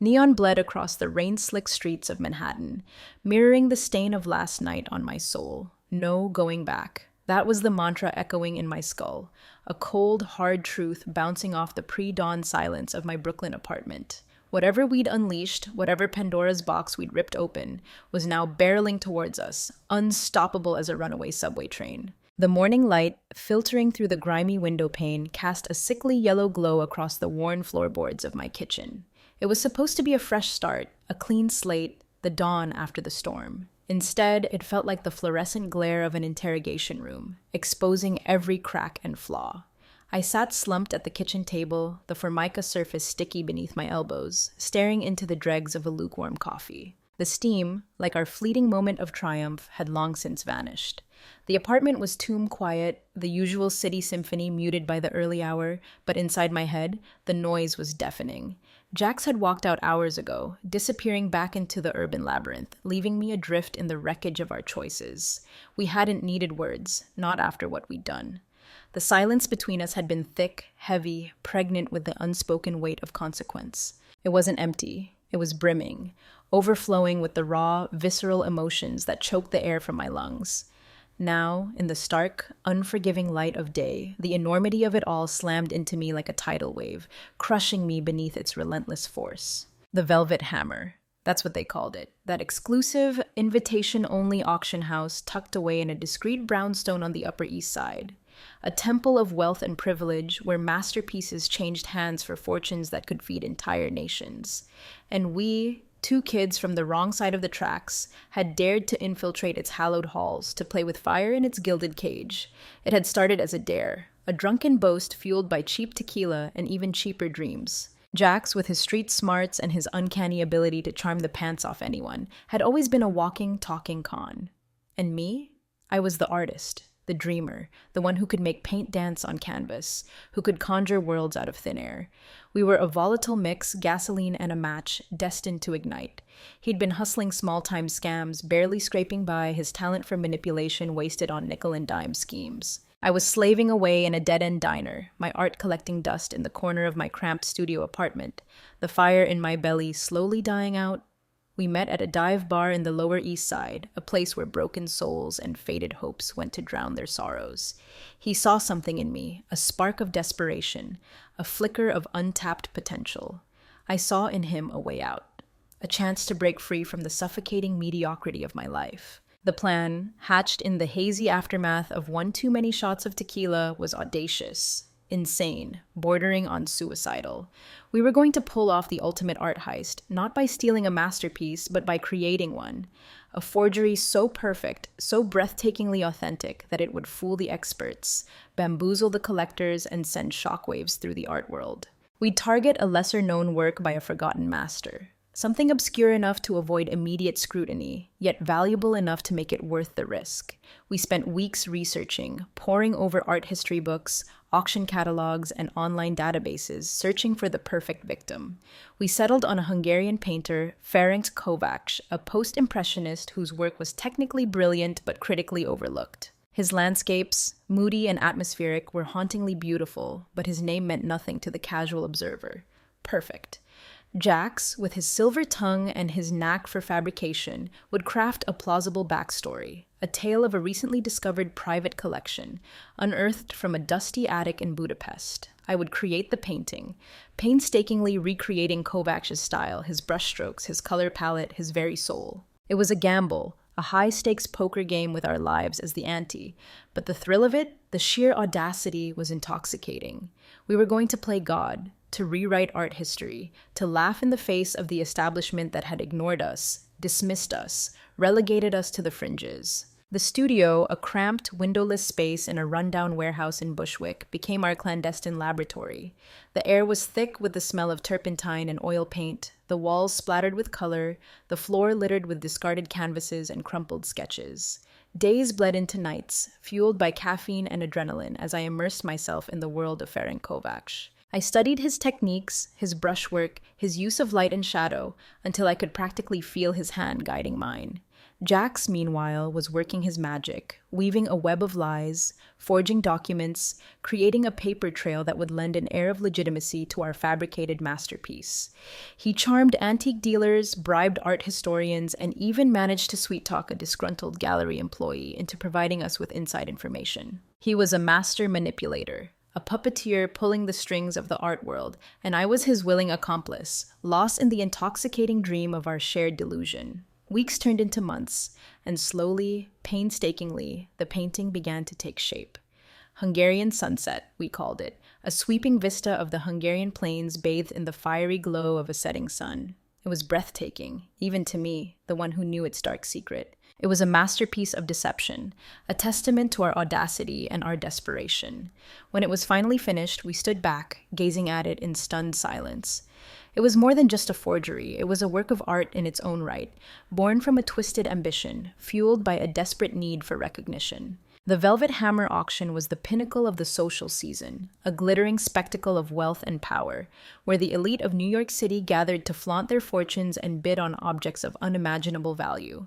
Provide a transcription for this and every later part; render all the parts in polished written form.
Neon bled across the rain-slick streets of Manhattan, mirroring the stain of last night on my soul. No going back. That was the mantra echoing in my skull, a cold, hard truth bouncing off the pre-dawn silence of my Brooklyn apartment. Whatever we'd unleashed, whatever Pandora's box we'd ripped open, was now barreling towards us, unstoppable as a runaway subway train. The morning light, filtering through the grimy window pane, cast a sickly yellow glow across the worn floorboards of my kitchen. It was supposed to be a fresh start, a clean slate, the dawn after the storm. Instead, it felt like the fluorescent glare of an interrogation room, exposing every crack and flaw. I sat slumped at the kitchen table, the formica surface sticky beneath my elbows, staring into the dregs of a lukewarm coffee. The steam, like our fleeting moment of triumph, had long since vanished. The apartment was tomb quiet, the usual city symphony muted by the early hour, but inside my head, the noise was deafening. Jax had walked out hours ago, disappearing back into the urban labyrinth, leaving me adrift in the wreckage of our choices. We hadn't needed words, not after what we'd done. The silence between us had been thick, heavy, pregnant with the unspoken weight of consequence. It wasn't empty, it was brimming, overflowing with the raw, visceral emotions that choked the air from my lungs. Now, in the stark, unforgiving light of day, the enormity of it all slammed into me like a tidal wave, crushing me beneath its relentless force. The Velvet Hammer. That's what they called it. That exclusive, invitation-only auction house tucked away in a discreet brownstone on the Upper East Side. A temple of wealth and privilege where masterpieces changed hands for fortunes that could feed entire nations. And we, two kids from the wrong side of the tracks, had dared to infiltrate its hallowed halls, to play with fire in its gilded cage. It had started as a dare, a drunken boast fueled by cheap tequila and even cheaper dreams. Jax, with his street smarts and his uncanny ability to charm the pants off anyone, had always been a walking, talking con. And me? I was the artist, the dreamer, the one who could make paint dance on canvas, who could conjure worlds out of thin air. We were a volatile mix, gasoline and a match, destined to ignite. He'd been hustling small-time scams, barely scraping by, his talent for manipulation wasted on nickel-and-dime schemes. I was slaving away in a dead-end diner, my art collecting dust in the corner of my cramped studio apartment, the fire in my belly slowly dying out. We met at a dive bar in the Lower East Side, a place where broken souls and faded hopes went to drown their sorrows. He saw something in me, a spark of desperation, a flicker of untapped potential. I saw in him a way out, a chance to break free from the suffocating mediocrity of my life. The plan, hatched in the hazy aftermath of one too many shots of tequila, was audacious, insane, bordering on suicidal. We were going to pull off the ultimate art heist, not by stealing a masterpiece, but by creating one. A forgery so perfect, so breathtakingly authentic that it would fool the experts, bamboozle the collectors, and send shockwaves through the art world. We'd target a lesser-known work by a forgotten master. Something obscure enough to avoid immediate scrutiny, yet valuable enough to make it worth the risk. We spent weeks researching, poring over art history books, auction catalogs, and online databases, searching for the perfect victim. We settled on a Hungarian painter, Ferenc Kovács, a post-impressionist whose work was technically brilliant but critically overlooked. His landscapes, moody and atmospheric, were hauntingly beautiful, but his name meant nothing to the casual observer. Perfect. Jax, with his silver tongue and his knack for fabrication, would craft a plausible backstory, a tale of a recently discovered private collection, unearthed from a dusty attic in Budapest. I would create the painting, painstakingly recreating Kovács's style, his brushstrokes, his color palette, his very soul. It was a gamble, a high-stakes poker game with our lives as the ante, but the thrill of it, the sheer audacity, was intoxicating. We were going to play God, to rewrite art history, to laugh in the face of the establishment that had ignored us, dismissed us, relegated us to the fringes. The studio, a cramped, windowless space in a rundown warehouse in Bushwick, became our clandestine laboratory. The air was thick with the smell of turpentine and oil paint, the walls splattered with color, the floor littered with discarded canvases and crumpled sketches. Days bled into nights, fueled by caffeine and adrenaline as I immersed myself in the world of Ferenc Kovács. I studied his techniques, his brushwork, his use of light and shadow, until I could practically feel his hand guiding mine. Jax, meanwhile, was working his magic, weaving a web of lies, forging documents, creating a paper trail that would lend an air of legitimacy to our fabricated masterpiece. He charmed antique dealers, bribed art historians, and even managed to sweet-talk a disgruntled gallery employee into providing us with inside information. He was a master manipulator, a puppeteer pulling the strings of the art world, and I was his willing accomplice, lost in the intoxicating dream of our shared delusion. Weeks turned into months, and slowly, painstakingly, the painting began to take shape. Hungarian Sunset, we called it, a sweeping vista of the Hungarian plains bathed in the fiery glow of a setting sun. It was breathtaking, even to me, the one who knew its dark secret. It was a masterpiece of deception, a testament to our audacity and our desperation. When it was finally finished, we stood back, gazing at it in stunned silence. It was more than just a forgery. It was a work of art in its own right, born from a twisted ambition, fueled by a desperate need for recognition. The Velvet Hammer auction was the pinnacle of the social season, a glittering spectacle of wealth and power, where the elite of New York City gathered to flaunt their fortunes and bid on objects of unimaginable value.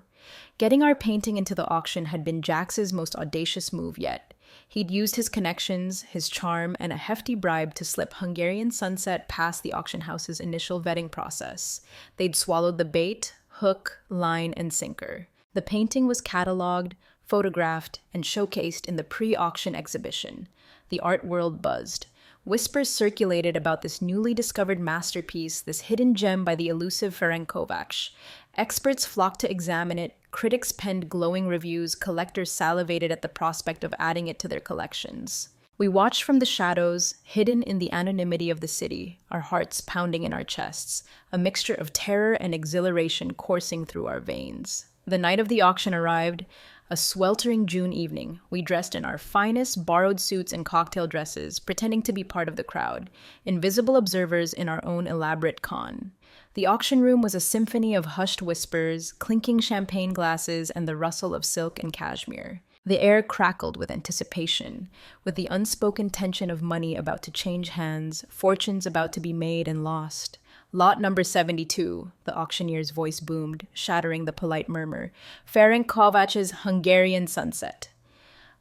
Getting our painting into the auction had been Jax's most audacious move yet. He'd used his connections, his charm, and a hefty bribe to slip Hungarian Sunset past the auction house's initial vetting process. They'd swallowed the bait, hook, line, and sinker. The painting was cataloged, photographed, and showcased in the pre-auction exhibition. The art world buzzed. Whispers circulated about this newly discovered masterpiece, this hidden gem by the elusive Ferenc Kovács. Experts flocked to examine it, critics penned glowing reviews, collectors salivated at the prospect of adding it to their collections. We watched from the shadows, hidden in the anonymity of the city, our hearts pounding in our chests, a mixture of terror and exhilaration coursing through our veins. The night of the auction arrived, a sweltering June evening. We dressed in our finest borrowed suits and cocktail dresses, pretending to be part of the crowd, invisible observers in our own elaborate con. The auction room was a symphony of hushed whispers, clinking champagne glasses, and the rustle of silk and cashmere. The air crackled with anticipation, with the unspoken tension of money about to change hands, fortunes about to be made and lost. Lot number 72, the auctioneer's voice boomed, shattering the polite murmur. Ferenc Kovács's Hungarian Sunset.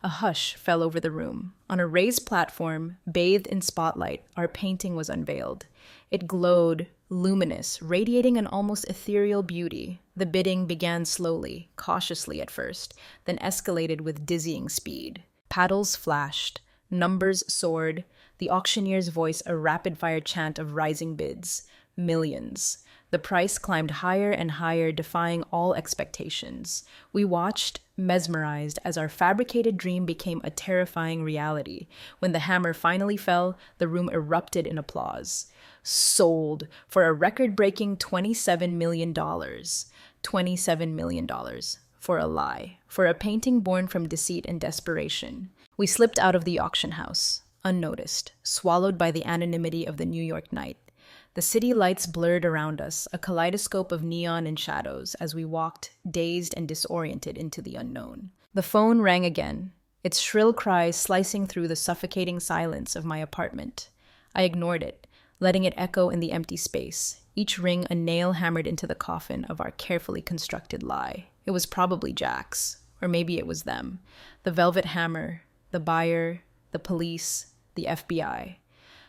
A hush fell over the room. On a raised platform, bathed in spotlight, our painting was unveiled. It glowed, luminous, radiating an almost ethereal beauty. The bidding began slowly, cautiously at first, then escalated with dizzying speed. Paddles flashed, numbers soared, the auctioneer's voice a rapid-fire chant of rising bids. Millions. The price climbed higher and higher, defying all expectations. We watched, mesmerized, as our fabricated dream became a terrifying reality. When the hammer finally fell, the room erupted in applause. Sold for a record-breaking $27 million. $27 million. For a lie. For a painting born from deceit and desperation. We slipped out of the auction house, unnoticed, swallowed by the anonymity of the New York night. The city lights blurred around us, a kaleidoscope of neon and shadows, as we walked, dazed and disoriented, into the unknown. The phone rang again, its shrill cry slicing through the suffocating silence of my apartment. I ignored it, letting it echo in the empty space, each ring a nail hammered into the coffin of our carefully constructed lie. It was probably Jax, or maybe it was them. The Velvet Hammer, the buyer, the police, the FBI.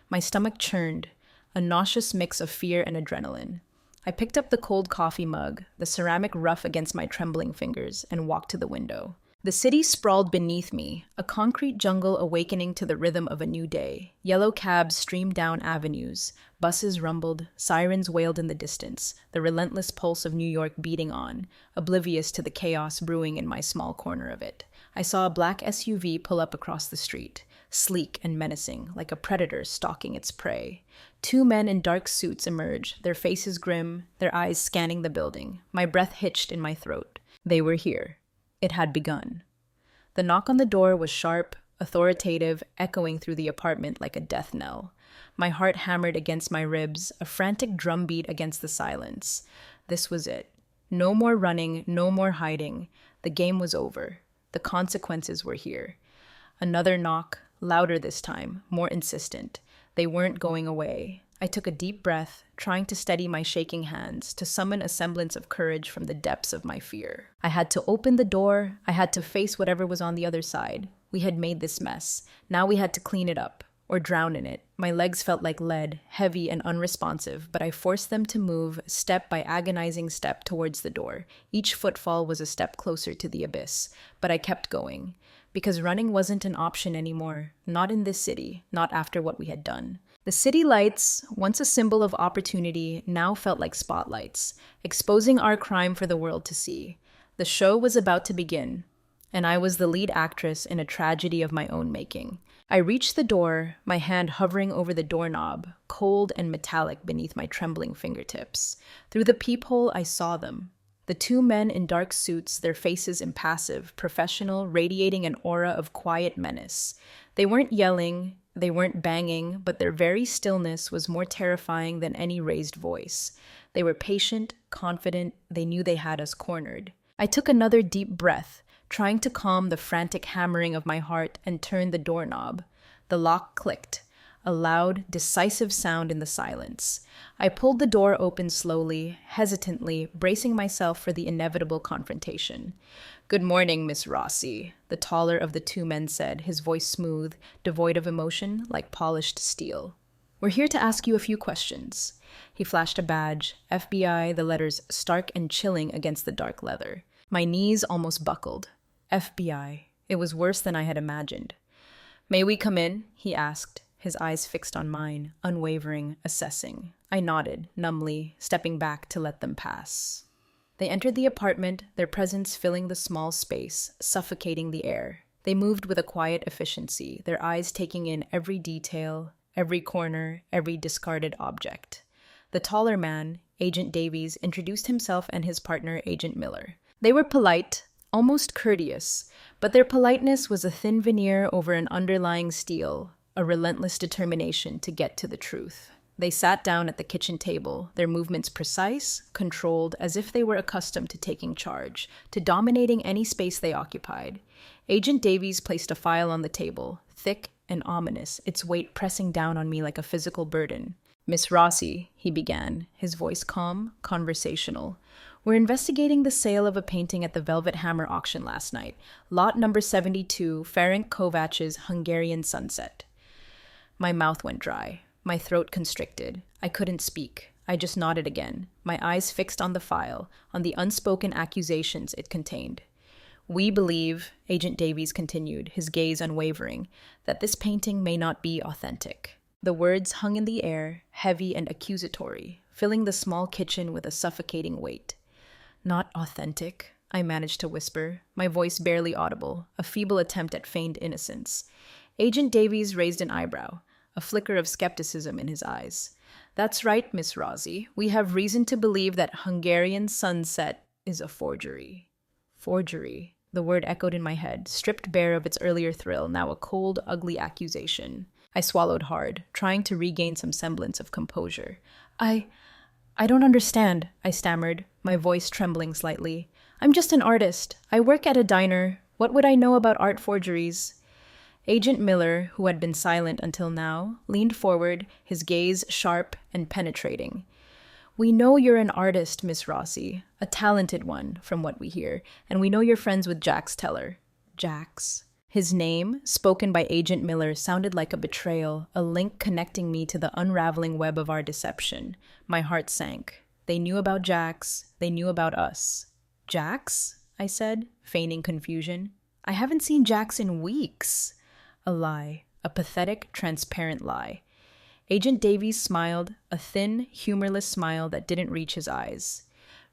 My stomach churned, a nauseous mix of fear and adrenaline. I picked up the cold coffee mug, the ceramic rough against my trembling fingers, and walked to the window. The city sprawled beneath me, a concrete jungle awakening to the rhythm of a new day. Yellow cabs streamed down avenues, buses rumbled, sirens wailed in the distance, the relentless pulse of New York beating on, oblivious to the chaos brewing in my small corner of it. I saw a black SUV pull up across the street, sleek and menacing, like a predator stalking its prey. Two men in dark suits emerged, their faces grim, their eyes scanning the building. My breath hitched in my throat. They were here. It had begun. The knock on the door was sharp, authoritative, echoing through the apartment like a death knell. My heart hammered against my ribs, a frantic drumbeat against the silence. This was it. No more running, no more hiding. The game was over. The consequences were here. Another knock, louder this time, more insistent. They weren't going away. I took a deep breath, trying to steady my shaking hands, to summon a semblance of courage from the depths of my fear. I had to open the door. I had to face whatever was on the other side. We had made this mess. Now we had to clean it up, or drown in it. My legs felt like lead, heavy and unresponsive, but I forced them to move step by agonizing step towards the door. Each footfall was a step closer to the abyss, but I kept going. Because running wasn't an option anymore. Not in this city, not after what we had done. The city lights, once a symbol of opportunity, now felt like spotlights, exposing our crime for the world to see. The show was about to begin, and I was the lead actress in a tragedy of my own making. I reached the door, my hand hovering over the doorknob, cold and metallic beneath my trembling fingertips. Through the peephole, I saw them. The two men in dark suits, their faces impassive, professional, radiating an aura of quiet menace. They weren't yelling, they weren't banging, but their very stillness was more terrifying than any raised voice. They were patient, confident, they knew they had us cornered. I took another deep breath, trying to calm the frantic hammering of my heart, and turned the doorknob. The lock clicked, a loud, decisive sound in the silence. I pulled the door open slowly, hesitantly, bracing myself for the inevitable confrontation. "Good morning, Miss Rossi," the taller of the two men said, his voice smooth, devoid of emotion, like polished steel. "We're here to ask you a few questions." He flashed a badge, FBI, the letters stark and chilling against the dark leather. My knees almost buckled. FBI. It was worse than I had imagined. "May we come in?" he asked, his eyes fixed on mine, unwavering, assessing. I nodded, numbly, stepping back to let them pass. They entered the apartment, their presence filling the small space, suffocating the air. They moved with a quiet efficiency, their eyes taking in every detail, every corner, every discarded object. The taller man, Agent Davies, introduced himself and his partner, Agent Miller. They were polite, almost courteous, but their politeness was a thin veneer over an underlying steel, a relentless determination to get to the truth. They sat down at the kitchen table, their movements precise, controlled, as if they were accustomed to taking charge, to dominating any space they occupied. Agent Davies placed a file on the table, thick and ominous, its weight pressing down on me like a physical burden. "Miss Rossi," he began, his voice calm, conversational. "We're investigating the sale of a painting at the Velvet Hammer auction last night. Lot number 72, Ferenc Kovac's Hungarian Sunset." My mouth went dry. My throat constricted. I couldn't speak. I just nodded again, my eyes fixed on the file, on the unspoken accusations it contained. "We believe," Agent Davies continued, his gaze unwavering, "that this painting may not be authentic." The words hung in the air, heavy and accusatory, filling the small kitchen with a suffocating weight. "Not authentic," I managed to whisper, my voice barely audible, a feeble attempt at feigned innocence. Agent Davies raised an eyebrow, a flicker of skepticism in his eyes. "That's right, Miss Rossi. We have reason to believe that Hungarian Sunset is a forgery." Forgery. The word echoed in my head, stripped bare of its earlier thrill, now a cold, ugly accusation. I swallowed hard, trying to regain some semblance of composure. I don't understand," I stammered, my voice trembling slightly. "I'm just an artist. I work at a diner. What would I know about art forgeries?" Agent Miller, who had been silent until now, leaned forward, his gaze sharp and penetrating. "We know you're an artist, Miss Rossi, a talented one, from what we hear, and we know you're friends with Jax Teller." Jax. His name, spoken by Agent Miller, sounded like a betrayal, a link connecting me to the unraveling web of our deception. My heart sank. They knew about Jax. They knew about us. "Jax?" I said, feigning confusion. "I haven't seen Jax in weeks." A lie. A pathetic, transparent lie. Agent Davies smiled, a thin, humorless smile that didn't reach his eyes.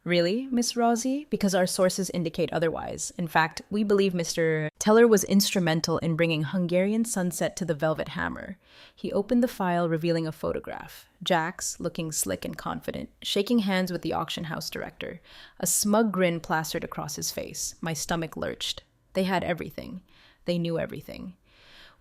"Really, Miss Rossi? Because our sources indicate otherwise. In fact, we believe Mr. Teller was instrumental in bringing Hungarian Sunset to the Velvet Hammer." He opened the file, revealing a photograph. Jax, looking slick and confident, shaking hands with the auction house director. A smug grin plastered across his face. My stomach lurched. They had everything. They knew everything.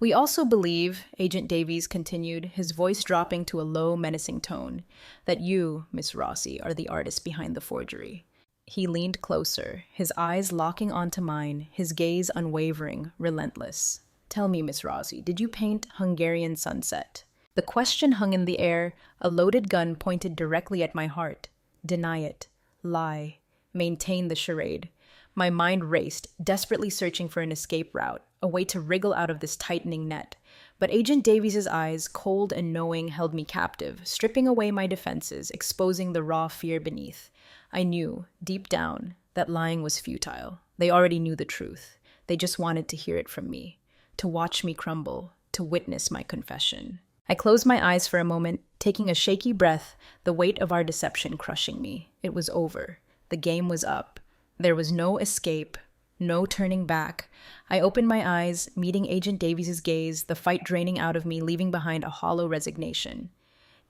"We also believe," Agent Davies continued, his voice dropping to a low, menacing tone, "that you, Miss Rossi, are the artist behind the forgery." He leaned closer, his eyes locking onto mine, his gaze unwavering, relentless. "Tell me, Miss Rossi, did you paint Hungarian Sunset?" The question hung in the air, a loaded gun pointed directly at my heart. Deny it. Lie. Maintain the charade. My mind raced, desperately searching for an escape route, a way to wriggle out of this tightening net. But Agent Davies' eyes, cold and knowing, held me captive, stripping away my defenses, exposing the raw fear beneath. I knew, deep down, that lying was futile. They already knew the truth. They just wanted to hear it from me, to watch me crumble, to witness my confession. I closed my eyes for a moment, taking a shaky breath, the weight of our deception crushing me. It was over. The game was up. There was no escape, no turning back. I opened my eyes, meeting Agent Davies' gaze, the fight draining out of me, leaving behind a hollow resignation.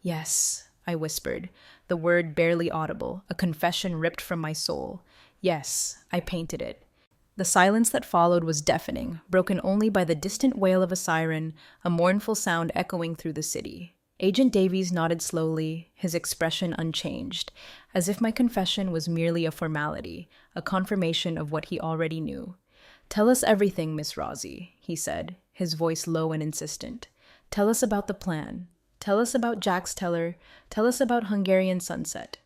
Yes, I whispered, the word barely audible, a confession ripped from my soul. Yes, I painted it. The silence that followed was deafening, broken only by the distant wail of a siren, a mournful sound echoing through the city. Agent Davies nodded slowly, his expression unchanged, as if my confession was merely a formality, a confirmation of what he already knew. "Tell us everything, Miss Rosie," he said, his voice low and insistent. "Tell us about the plan. Tell us about Jack's teller. Tell us about Hungarian sunset."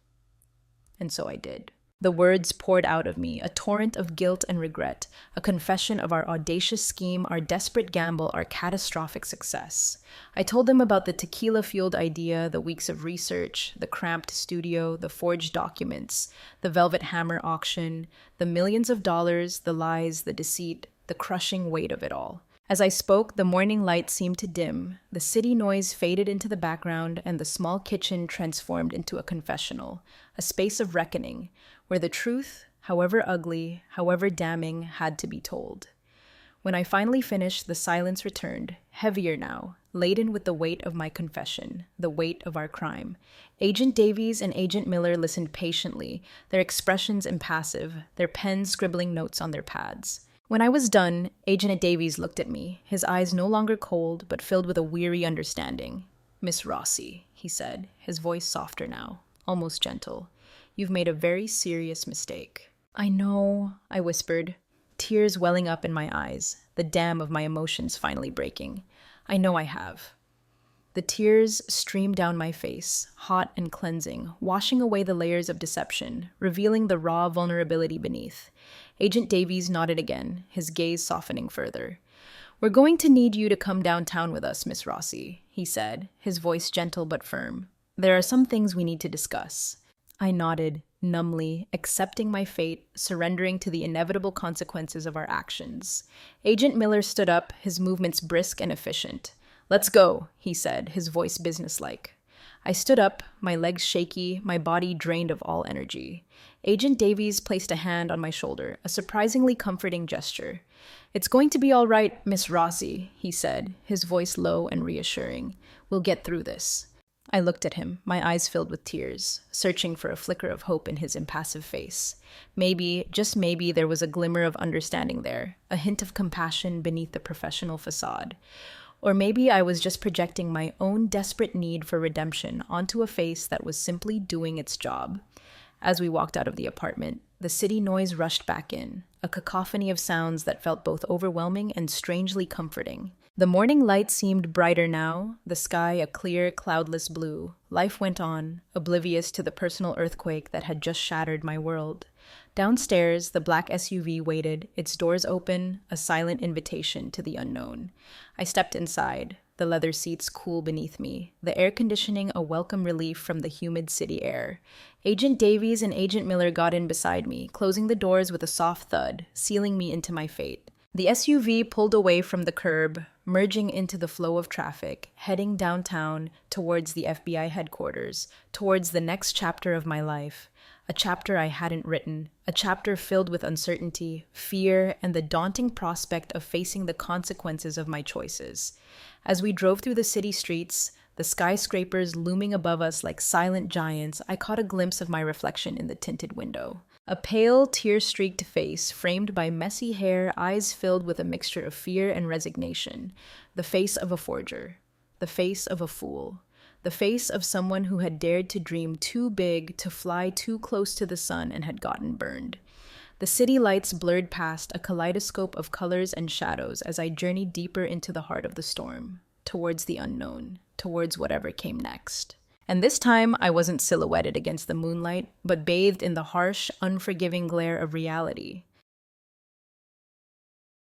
And so I did. The words poured out of me, a torrent of guilt and regret, a confession of our audacious scheme, our desperate gamble, our catastrophic success. I told them about the tequila-fueled idea, the weeks of research, the cramped studio, the forged documents, the Velvet Hammer auction, the millions of dollars, the lies, the deceit, the crushing weight of it all. As I spoke, the morning light seemed to dim, the city noise faded into the background, and the small kitchen transformed into a confessional, a space of reckoning, where the truth, however ugly, however damning, had to be told. When I finally finished, the silence returned, heavier now, laden with the weight of my confession, the weight of our crime. Agent Davies and Agent Miller listened patiently, their expressions impassive, their pens scribbling notes on their pads. When I was done, Agent Davies looked at me, his eyes no longer cold, but filled with a weary understanding. "Miss Rossi," he said, his voice softer now, almost gentle. "You've made a very serious mistake." "I know," I whispered, tears welling up in my eyes, the dam of my emotions finally breaking. "I know I have." The tears streamed down my face, hot and cleansing, washing away the layers of deception, revealing the raw vulnerability beneath. Agent Davies nodded again, his gaze softening further. "We're going to need you to come downtown with us, Miss Rossi," he said, his voice gentle but firm. "There are some things we need to discuss." I nodded, numbly, accepting my fate, surrendering to the inevitable consequences of our actions. Agent Miller stood up, his movements brisk and efficient. "Let's go," he said, his voice businesslike. I stood up, my legs shaky, my body drained of all energy. Agent Davies placed a hand on my shoulder, a surprisingly comforting gesture. "It's going to be all right, Miss Rossi," he said, his voice low and reassuring. "We'll get through this." I looked at him, my eyes filled with tears, searching for a flicker of hope in his impassive face. Maybe, just maybe, there was a glimmer of understanding there, a hint of compassion beneath the professional facade. Or maybe I was just projecting my own desperate need for redemption onto a face that was simply doing its job. As we walked out of the apartment, the city noise rushed back in, a cacophony of sounds that felt both overwhelming and strangely comforting. The morning light seemed brighter now, the sky a clear, cloudless blue. Life went on, oblivious to the personal earthquake that had just shattered my world. Downstairs, the black SUV waited, its doors open, a silent invitation to the unknown. I stepped inside, the leather seats cool beneath me, the air conditioning a welcome relief from the humid city air. Agent Davies and Agent Miller got in beside me, closing the doors with a soft thud, sealing me into my fate. The SUV pulled away from the curb, merging into the flow of traffic, heading downtown towards the FBI headquarters, towards the next chapter of my life. A chapter I hadn't written, a chapter filled with uncertainty, fear, and the daunting prospect of facing the consequences of my choices. As we drove through the city streets, the skyscrapers looming above us like silent giants, I caught a glimpse of my reflection in the tinted window. A pale, tear-streaked face, framed by messy hair, eyes filled with a mixture of fear and resignation. The face of a forger. The face of a fool. The face of someone who had dared to dream too big, to fly too close to the sun, and had gotten burned. The city lights blurred past, a kaleidoscope of colors and shadows as I journeyed deeper into the heart of the storm, towards the unknown, towards whatever came next. And this time, I wasn't silhouetted against the moonlight, but bathed in the harsh, unforgiving glare of reality.